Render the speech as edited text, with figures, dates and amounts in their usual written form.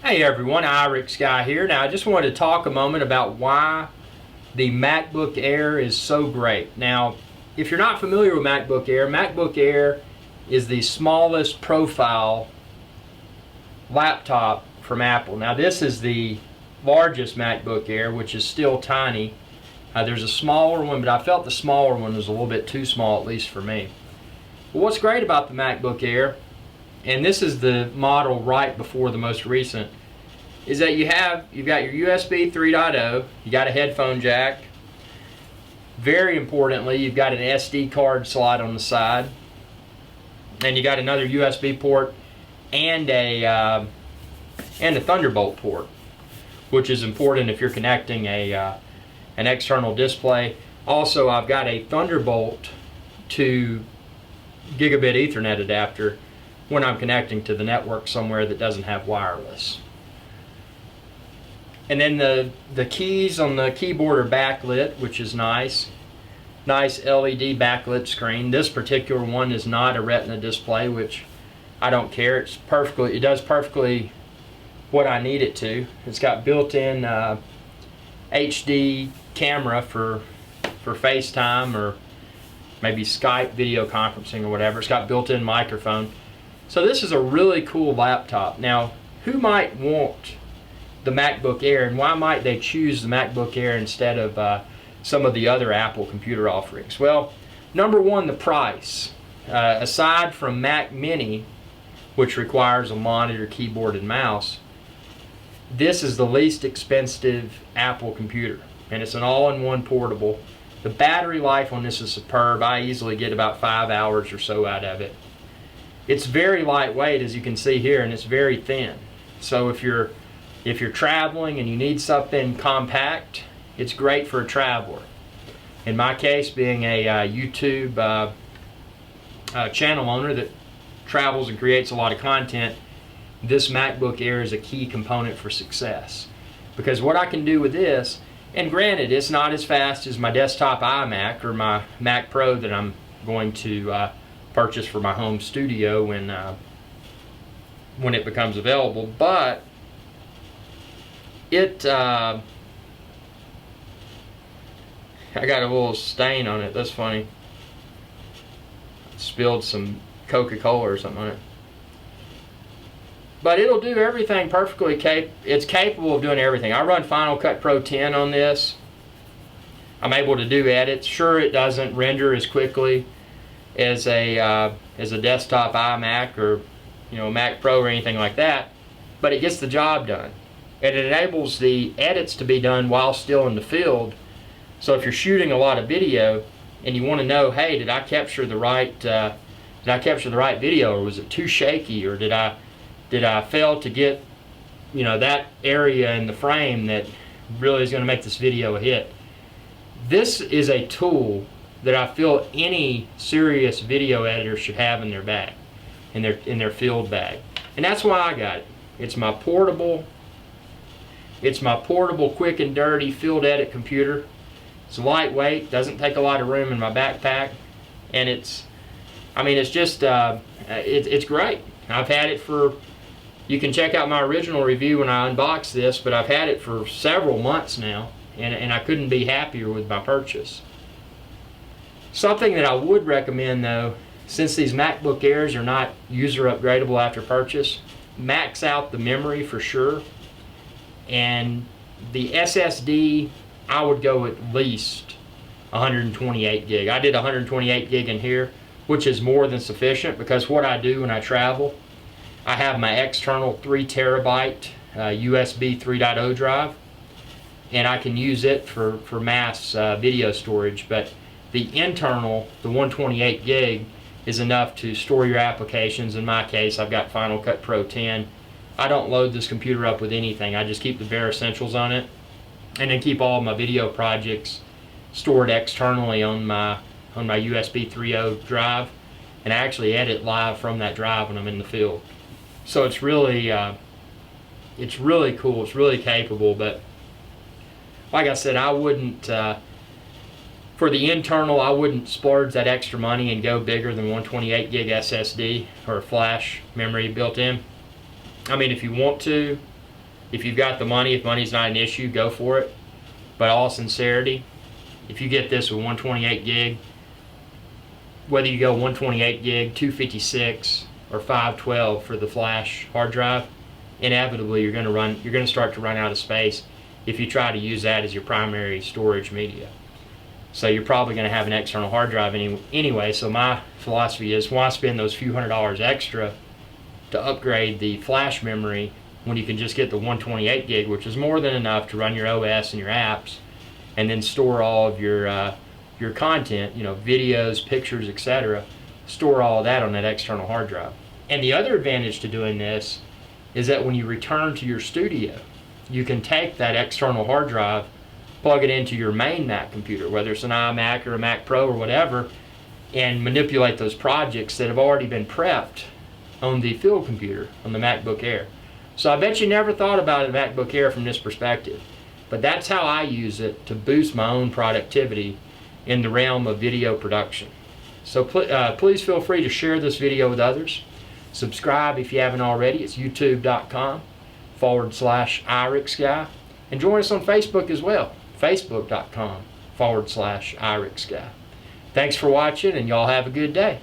Hey everyone, Irix Guy here. Now I just wanted to talk a moment about why the MacBook Air is so great. Now, if you're not familiar with MacBook Air is the smallest profile laptop from Apple. Now this is the largest MacBook Air, which is still tiny. There's a smaller one, but I felt the smaller one was a little bit too small, at least for me. But what's great about the MacBook Air, and this is the model right before the most recent, is that you've got your USB 3.0, you got a headphone jack. Very importantly, you've got an SD card slot on the side, and you got another USB port and a Thunderbolt port, which is important if you're connecting an external display. Also, I've got a Thunderbolt to gigabit Ethernet adapter when I'm connecting to the network somewhere that doesn't have wireless. And then the keys on the keyboard are backlit, which is nice. Nice LED backlit screen. This particular one is not a Retina display, which I don't care. It does perfectly what I need it to. It's got built-in HD camera for FaceTime or maybe Skype video conferencing or whatever. It's got built-in microphone. So this is a really cool laptop. Now, who might want the MacBook Air, and why might they choose the MacBook Air instead of some of the other Apple computer offerings? Well, number one, the price. Aside from Mac Mini, which requires a monitor, keyboard, and mouse, this is the least expensive Apple computer, and it's an all-in-one portable. The battery life on this is superb. I easily get about 5 hours or so out of it. It's very lightweight, as you can see here, and it's very thin. So if you're traveling and you need something compact, it's great for a traveler. In my case, being a YouTube channel owner that travels and creates a lot of content, this MacBook Air is a key component for success. Because what I can do with this, and granted, it's not as fast as my desktop iMac or my Mac Pro that I'm going to purchase for my home studio when it becomes available, but I got a little stain on it. That's funny. Spilled some Coca-Cola or something on it. But it'll do everything perfectly. It's capable of doing everything. I run Final Cut Pro 10 on this. I'm able to do edits. Sure, it doesn't render as quickly as a desktop iMac or Mac Pro or anything like that, but it gets the job done. And it enables the edits to be done while still in the field. So if you're shooting a lot of video and you want to know, hey, did I capture the right video, or was it too shaky, or did I fail to get that area in the frame that really is going to make this video a hit? This is a tool that I feel any serious video editor should have in their bag, in their field bag, and that's why I got it. It's my portable quick and dirty field edit computer. It's lightweight, doesn't take a lot of room in my backpack, and it's great. I've had it for, you can check out my original review when I unboxed this, but I've had it for several months now, and I couldn't be happier with my purchase. Something that I would recommend though, since these MacBook Airs are not user upgradable after purchase, max out the memory for sure. And the SSD, I would go at least 128 gig. I did 128 gig in here, which is more than sufficient, because what I do when I travel, I have my external 3 terabyte USB 3.0 drive, and I can use it for mass video storage, but the internal, the 128 gig, is enough to store your applications. In my case, I've got Final Cut Pro 10. I don't load this computer up with anything. I just keep the bare essentials on it, and then keep all of my video projects stored externally on my USB 3.0 drive, and I actually edit live from that drive when I'm in the field. So it's really cool. It's really capable. But like I said, I wouldn't for the internal, I wouldn't splurge that extra money and go bigger than 128 gig SSD or flash memory built in. I mean, if you want to, If you've got the money, if money's not an issue, go for it. But all sincerity, if you get this with 128 gig, whether you go 128 gig, 256, or 512 for the flash hard drive, inevitably you're going to start to run out of space if you try to use that as your primary storage media. So you're probably going to have an external hard drive anyway. So my philosophy is, why spend those few $100s extra to upgrade the flash memory when you can just get the 128 gig, which is more than enough to run your OS and your apps, and then store all of your content, videos, pictures, etc. Store all of that on that external hard drive. And the other advantage to doing this is that when you return to your studio, you can take that external hard drive, plug it into your main Mac computer, whether it's an iMac or a Mac Pro or whatever, and manipulate those projects that have already been prepped on the field computer, on the MacBook Air. So I bet you never thought about a MacBook Air from this perspective, but that's how I use it to boost my own productivity in the realm of video production. So please feel free to share this video with others. Subscribe if you haven't already. It's youtube.com/iRixGuy. And join us on Facebook as well. Facebook.com/iRixGuy. Thanks for watching, and y'all have a good day.